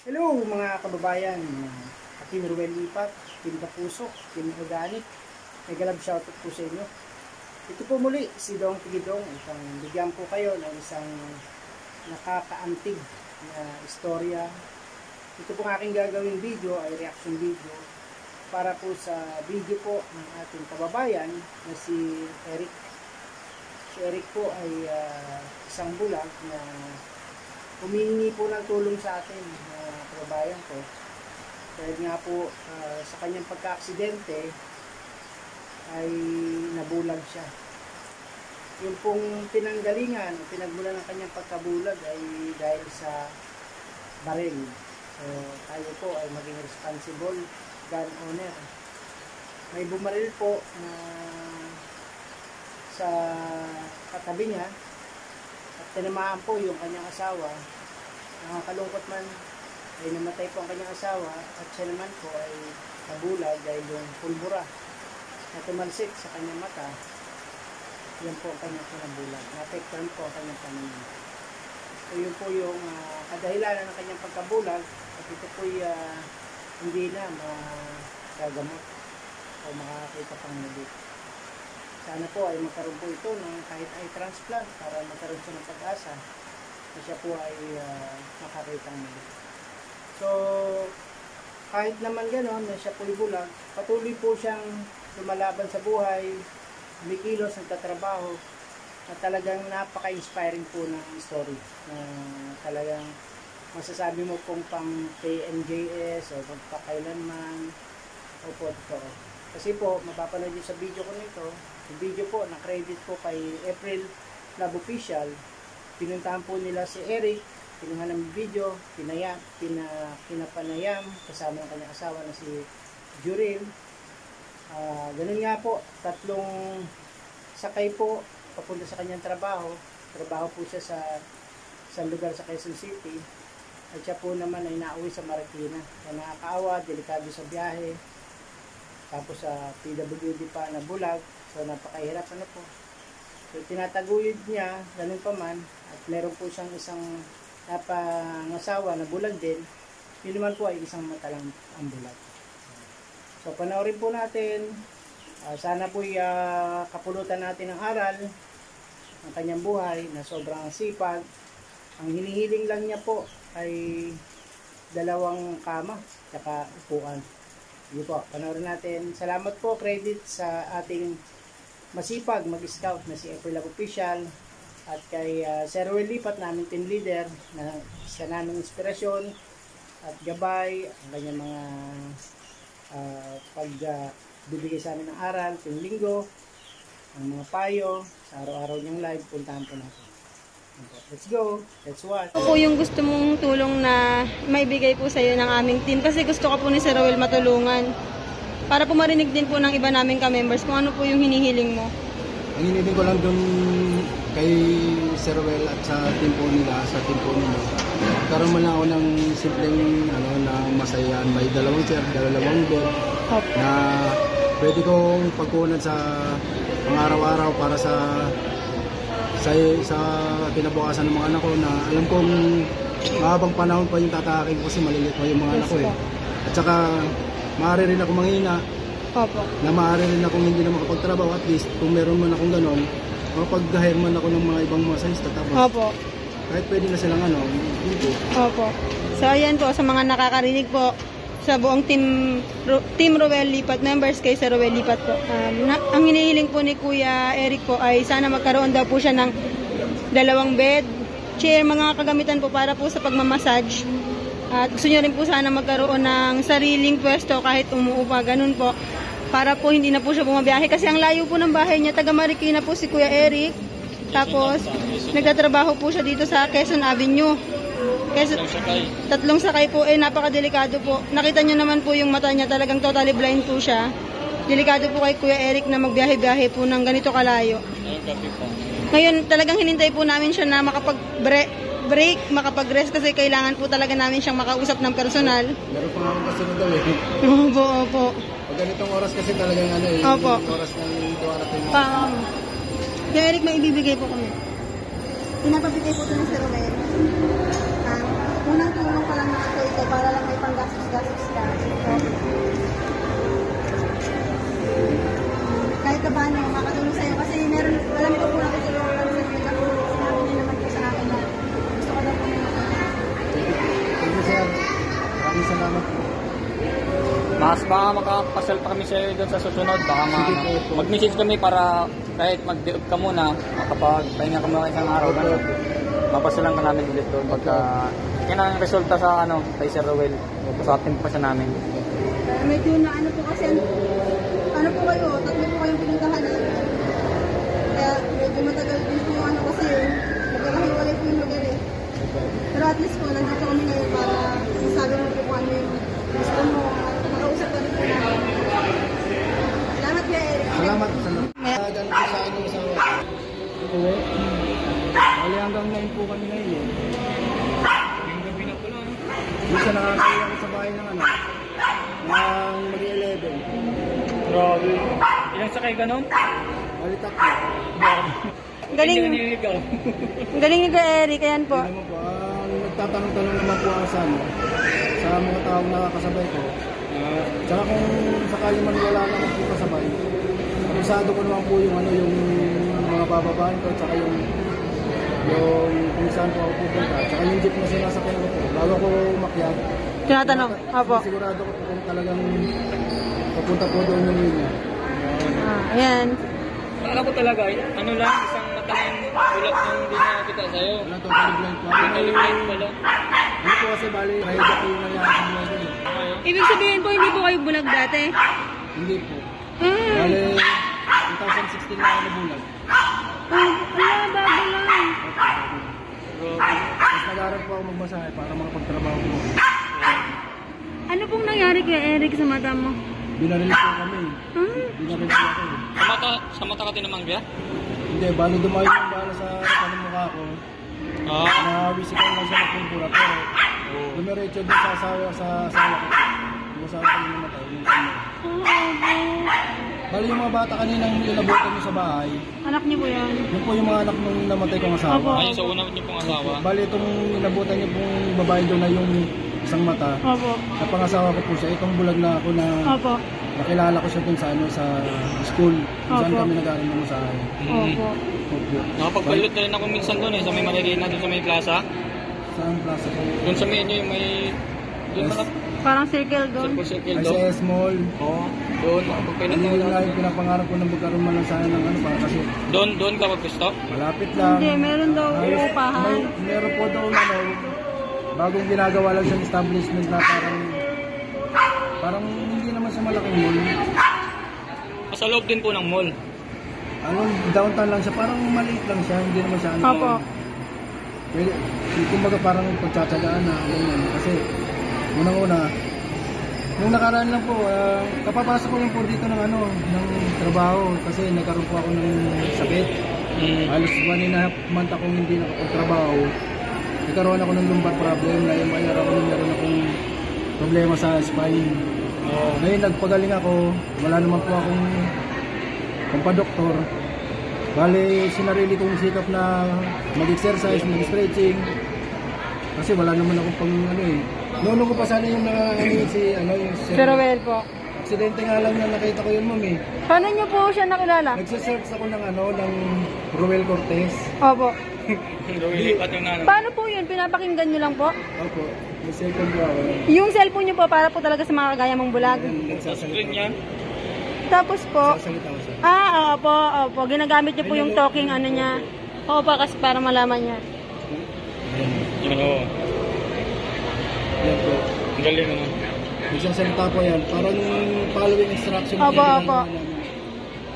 Hello mga kababayan, Team Ruel Lipat, Team Kapuso, Team Organic. May galab shoutout po sa inyo. Ito po muli si Dong Tigidong. Bigyan po kayo ng isang nakakaantig na istorya. Ito po aking gagawin video ay reaction video para po sa video po ng ating kababayan na si Eric. Si Eric po ay isang bulag na humihingi po ng tulong sa atin na kababayan ko. Dahil nga po sa kanyang pagka-aksidente ay nabulag siya. Yung pong pinanggalingan o pinagmulan ng kanyang pagkabulag ay dahil sa baril. So tayo po ay maging responsible gun owner. May bumaril po na sa katabi niya at tinamaan po yung kanyang asawa. Nakakalungkot man ay namatay po ang kanyang asawa at siya naman po ay nabulag dahil yung pulbura na tumalsik sa kanyang mata. Yan po ang kanyang pinabulag. Naapektuhan po ang kanyang paningin. So yun po yung kadahilanan ng kanyang pagkabulag at ito po hindi na magagamot o makakita pang muli. Sana po ay magkaroon po ito ng kahit eye transplant para magkaroon siya ng pag-asa na siya po ay makakitang muli. So, kahit naman gano'n na siya po ay bulag, patuloy po siyang lumalaban sa buhay, kumikilos, nagtatrabaho, na talagang napaka-inspiring po ng story. Na talagang masasabi mo pong pang PNJS o pagpakailanman o po ito. Kasi po, mapapanood nyo sa video ko nito, yung video po, na-credit po kay April Love Official. Pinuntahan po nila si Eric, kinuha ng video, pinapanayam, kasama ng kanyang asawa na si Juril. Ganun nga po, 3 sakay po, papunta sa kanyang trabaho. Trabaho po siya sa lugar sa Quezon City. At siya po naman ay nauwi sa Marikina. Kaya nakakaawa, delikado sa biyahe. Tapos sa PWD pa na bulag. So napakahirap po. So tinataguyod niya, ganun pa man. At meron po siyang isang napangasawa na bulag din. Yun naman po ay isang mata lang ang bulag. So panoorin po natin. Sana po kapulutan natin ng aral ng kanyang buhay na sobrang sipag. Ang hinihiling lang niya po ay 2 kama at upuan. Yun po, panoorin natin. Salamat po, credit sa ating masipag mag-scout na si April Love Official at kay Sir Ruel Lipat, naming team leader na sa naming inspirasyon at gabay ang kanyang mga pagbibigay sa amin ng aral tuwing linggo, ang mga payo sa araw-araw niyang live. Puntahan po natin. Let's go, let's watch. Ano po yung gusto mong tulong na maibigay po sa iyo ng aming team? Kasi gusto ko po ni Sir Ruel matulungan. Para po marinig din po ng iba naming ka-members kung ano po yung hinihiling mo. Ang hinihiling ko lang dun kay Sir Ruel at sa team po nila, sa team po nila. Karoon man lang ako ng simpleng na masayahan. May 2 chair, 2 bed na pwede kong pagkunan sa pang-araw-araw para sa kinabukasan ng mga anak ko na alam kong mahabang panahon pa yung tatakin ko kasi maliliit pa yung mga anak ko . At saka maaari rin ako manghina. Opo. Na maaari rin akong hindi na makapagtrabaho, at least kung meron man akong ganon, makapag-hire man ako ng mga ibang masahista. Tapos Opo. kahit pwede na silang dito. Opo. So ayan po, sa mga nakakarinig po sa buong team Ruel Lipat members kay Sir Ruel Lipat po. Ang hinihiling po ni Kuya Eric po ay sana magkaroon daw po siya ng 2 bed, chair, mga kagamitan po para po sa pagmamassage. At gusto niya rin po sana magkaroon ng sariling pwesto kahit umuupa, ganun po. Para po hindi na po siya bumabiyahe kasi ang layo po ng bahay niya, taga Marikina po si Kuya Eric. Tapos nagtatrabaho po siya dito sa Quezon Avenue. 3 sakay po, napakadelikado po. Nakita niyo naman po yung mata niya, talagang totally blind po siya. Delikado po kay Kuya Eric na magbiyahe-biyahe po ng ganito kalayo. Ngayon, talagang hinintay po namin siya na makapag-break, makapag-rest kasi kailangan po talaga namin siyang makausap ng personal. Meron pa nga akong kasunod daw Opo, opo. Pag ganitong oras kasi talagang Opo. yung oras ng darating mo. Kuya Eric, may ibibigay po kami. Pinapabigay po ito ng Sir Ruel. Unang tulong ko lang na ito para gastos ka. Kahit na paano, makatulong sa'yo. Kasi meron, alam ko po natin sa mga sa nagkakulong. Sinabi niya naman po sa akin na gusto ko daw po nila. Thank you, sir. Maraming salamat po. Mas baka makapasal pa kami sa iyo doon sa susunod. Baka mag-message kami para kahit mag-diog ka muna, makapagpahinga ka muna isang araw. Mapasalan ka namin ulit doon pagka yan ang resulta sa kay Sir Rowell. Usapin pa siya namin. Medyo na ano po kasi, ano po kayo, tatlo po kayong pinuntahan na. Kaya medyo matagal din po yung ano kasi magkakahiwalay po yung lugar eh. Pero at least po, nandito kami ngayon para masabi mo po kung ano yung gusto mo, makausap pa rin po namin. Salamat kaya Eric. Salamat. Ganun po sa ano sa uwi. Bali hanggang ngayon po kami ngayon eh. Yung gabi na pala. Minsan nakakaya ako sa bahay ng ng mag-11. Grabe. Ilang sakay ka nun? Bali tatlo. Galing, Hindi naniligaw. galing ni Kuya Eric, ayan po. Hindi naman po. Nagtatanong-tanong naman po ako sa mga taong nakakasabay ko. Tsaka kung sakali man wala naman po kasabay, abisado ko naman po yung yung mga bababahan ko, tsaka yung kung saan po ako pupunta, tsaka yung jeep na sinasakyan ko po. Bago ako umakyat, Tinatanong, opo. sigurado ko po kung talagang papunta po doon yung linya. Ayan. Akala ko talaga, ano lang, isang matangin ulat yung hindi nakakita sa'yo. Wala to, kaligline po. Naliblind pala. Ano po kasi bali, ride ako yung nangyari sa buhay ko. Ibig sabihin po, hindi po kayo bulag dati? Hindi po. Ah, Bali, 2016 na ako nabulag. wala, bago lang. Tapos nag-aaral po ako magmasahe para makapagtrabaho po. Ano pong nangyari kay Eric sa mata mo? Binaril po kami. Binaril po ako. Sa mata ka tinamangga? Hindi, bali dumayo yung bala sa mukha ko. Na-wisikan lang siya ng pulbura. Pero dumiretso din sa asawa ko. Yung asawa ko yung namatay. Bali yung mga bata kaninang inabutan nyo sa bahay. Anak niyo po yan? Yun po yung mga anak nung namatay kong asawa. Opo. Ayun sa una niyo pong asawa. Bali itong inabutan niyo pong babae doon na yung isang mata. Opo. Sa pangasawa ko po siya. Itong bulag na ako na Opo. nakilala ko siya dun sa sa school. Kung saan Opo. kami nag-aaral ng masahe. Opo. Opo. Nakapagpalot na rin ako minsan doon sa may Marikina, doon sa may plaza. Saan plaza po? Doon sa may yung may... Doon Yes. sa Parang circle doon. circle doon. ICS Mall. Oo. Doon, nakapagpalot Ano na yung nga ako. yung pinapangarap ko na magkaroon man lang sana ng para kasi Doon ka maggusto? malapit lang. Hindi, meron daw uupahan. Meron po daw bagong ginagawa lang siyang establishment na parang hindi naman siya malaking mall. Sa loob din po ng mall. Downtown lang siya, parang maliit lang siya, hindi naman siya Opo. Pwede, kumbaga parang pagtsatsagaan na ganyan. Kasi unang-una, nung nakaraan lang po, kapapasok ko lang po dito ng ng trabaho kasi nagkaroon po ako ng sakit. Halos 1.5 month akong hindi nakapagtrabaho. Nagkaroon ako ng lumbar problem na yung meron akong problema sa spine. Ngayon nagpagaling ako, wala naman po akong pampadoktor. Bale, sinarili kong sikap na mag-exercise, mag-stretching. Kasi wala naman akong pang Noon ko pa sana yung yung Sir Rowell po. aksidente nga lang na nakita ko yun, ma'am eh. Paano niyo po siya nakilala? Nagsesearch ako ng ng Roel Cortez. Opo. Lipat yung nanay. Paano po yun? Pinapakinggan niyo lang po? Opo, may cellphone po ako. Yung cellphone niyo po para po talaga sa mga kagaya mong bulag. Sa screen yan. Tapos po, Nagsasalita ko siya. opo. Ginagamit niyo po yung talking niya. Opo, kasi para malaman niya. Yun oo. Yan po. Ang galing ano. Nagsasalita po yan. Parang following instruction. Opo, na opo. namin.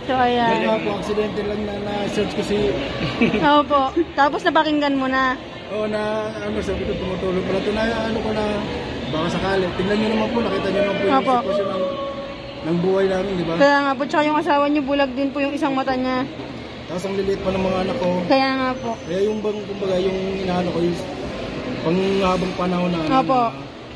So, Yan ayan. nga po, aksidente lang na search ko si... Opo. Tapos napakinggan mo na. Oo na, sabi ko tumutulong pala. Ito na, ko na, baka sakali. Tingnan nyo naman po, nakita nyo naman po yung Opo. sitwasyon ng buhay namin, di ba? Kaya nga po, tsaka yung asawa niyo bulag din po yung isang mata niya. Tapos ang liliit pa ng mga anak ko. Kaya nga po. Kaya yung kumbaga, yung inaano ko is panghabang panahon na Opo.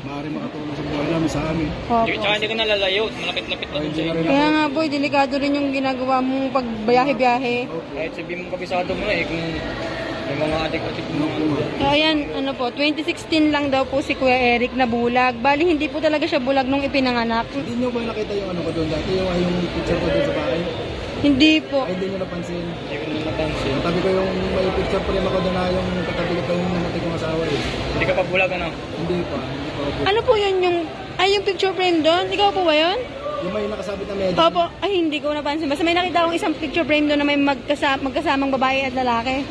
maaari makatulong sa buhay namin sa amin. Opo. Tsaka hindi ka nalalayo. Malapit-lapit na Ay, doon hindi na sa'yo. rin Kaya ako. nga po, delikado rin yung ginagawa mong pagbayahe-biyahe. Opo. Kahit sabihin mo kabisado mo na kung may mga adik-adik mo. So ayan, ano po, 2016 lang daw po si Kuya Eric na bulag. Bali, hindi po talaga siya bulag nung ipinanganak. Hindi nyo ba nakita yung ano ko doon dati? Yung picture ko doon sa bahay? Hindi po. Ay, hindi nyo napansin. Hindi ko na napansin. Katabi ko yung may picture frame ako doon na yung katabi ko pa yung namatay kong asawa eh. Hindi ka pa bulag, ano? Hindi pa ako. Ano po yun yung, yung picture frame doon? Ikaw po ba yun? Yung may nakasabit na medal. Opo, ay hindi ko napansin. Basta may nakita akong isang picture frame doon na may magkasamang babae at lalaki.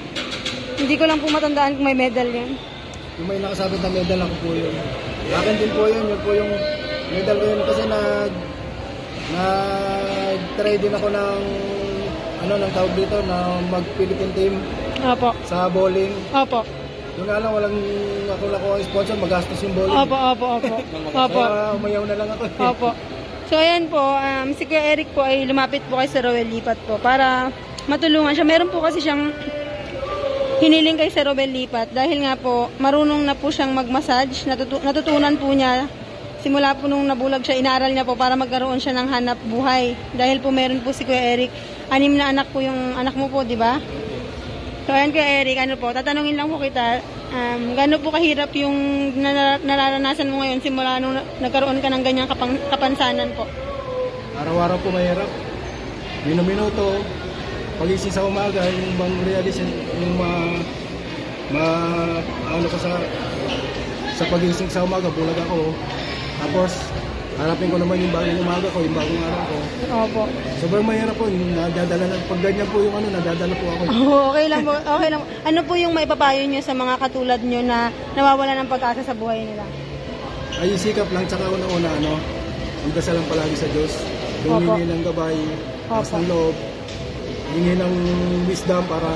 Hindi ko lang po matandaan kung may medal yun. Yung may nakasabit na medal ako po yun. Akin din po yun. Yun po yung medal ko yun. Kasi nag-try din ako ng ng tawag dito na mag-Philippine team Opo. sa bowling. Opo. Yung nga lang, walang ako lang ang sponsor, magastos yung bowling. Opo. Opo. Kaya umayaw na lang ako. Opo. So ayan po, si Kuya Eric po ay lumapit po kay Sir Rowel Lipat po para matulungan siya. Meron po kasi siyang hiniling kay Sir Rowel Lipat dahil nga po marunong na po siyang mag-massage. Natutunan po niya simula po nung nabulag siya, inaral niya po para magkaroon siya ng hanap buhay. Dahil po meron po si Kuya Eric, 6 na anak po yung anak mo po, di ba? So ayan Kuya Eric, ano po, tatanungin lang po kita, gaano po kahirap yung nararanasan mo ngayon simula nung nagkaroon ka ng ganyang kapansanan po? Araw-araw po mahirap. Minuto, pagising sa umaga, yung bang realize, yung ano ko sa pagising sa umaga, bulag ako. Tapos, harapin ko naman yung bagong umaga ko, yung bagong araw ko. Opo. Sobrang mahirap po, nadadala na, pag ganyan po yung nadadala po ako. Okay lang po, okay lang. Ano po yung maipapayo nyo sa mga katulad nyo na nawawala ng pag-asa sa buhay nila? Ay, sikap lang, tsaka una-una, ang dasal lang palagi sa Diyos. Humingi ng gabay, taas ng loob, humingi ng wisdom para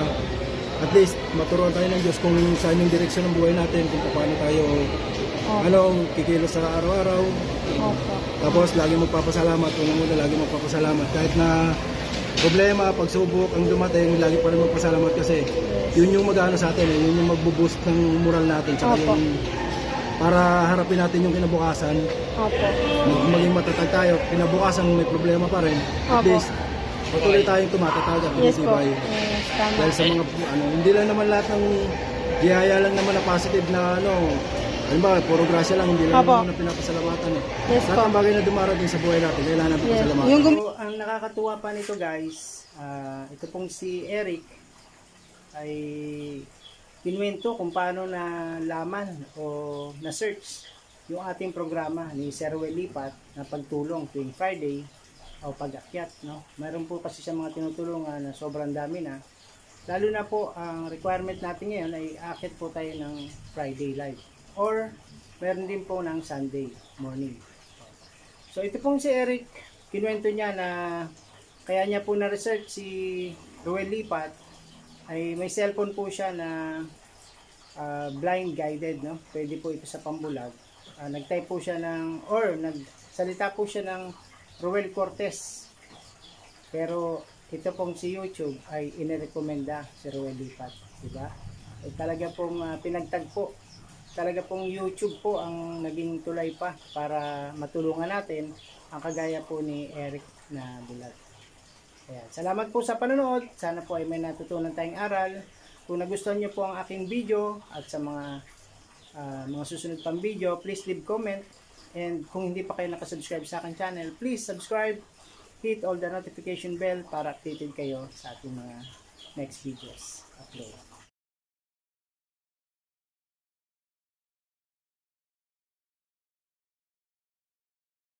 at least maturuan tayo ng Diyos kung saan yung direksyon ng buhay natin, kung paano tayo kikilos sa araw-araw. Tapos lagi magpapasalamat, unang-una lagi magpapasalamat kahit na problema, pagsubok ang dumating, lagi pa rin magpasalamat kasi yun yung mag-ano sa atin, yun yung magbo-boost ng moral natin, tsaka yung para harapin natin yung kinabukasan. Maging matatag tayo, kinabukasan may problema pa rin, at least patuloy tayong tumatatag at tumitibay. Dahil sa mga hindi lang naman lahat ng biyaya lang naman na positive na halimbawa, puro grasya lang, hindi lang naman na pinapasalamatan lahat ng bagay na dumarating sa buhay natin, kailangan natin pasalamatan. So, ang nakakatuwa pa nito guys, ito pong si Eric ay kinuwento kung paano na laman o na-search yung ating programa ni Sir Rowel Lipat na pagtulong tuwing Friday o pag-akyat. Mayroon po kasi siya mga tinutulungan na sobrang dami na. Lalo na po, ang requirement natin ngayon ay akyat po tayo ng Friday live. Or meron din po ng Sunday morning. So ito pong si Eric, kinuwento niya na kaya niya po na-research si Rowel Lipat ay may cellphone po siya na blind guided, pwede po ito sa pambulag. Nag-type po siya nagsalita po siya ng Rowel Cortez. Pero ito pong si YouTube ay inirekomenda si Rowel Lipat, diba? Talaga pong pinagtagpo. Talaga pong YouTube po ang naging tulay pa para matulungan natin ang kagaya po ni Eric na bulag. Ayan. Salamat po sa panonood. Sana po ay may natutunan tayong aral. Kung nagustuhan niyo po ang aking video at sa mga susunod pang video, please leave comment. And kung hindi pa kayo nakasubscribe sa aking channel, please subscribe. Hit all the notification bell para updated kayo sa ating mga next videos upload.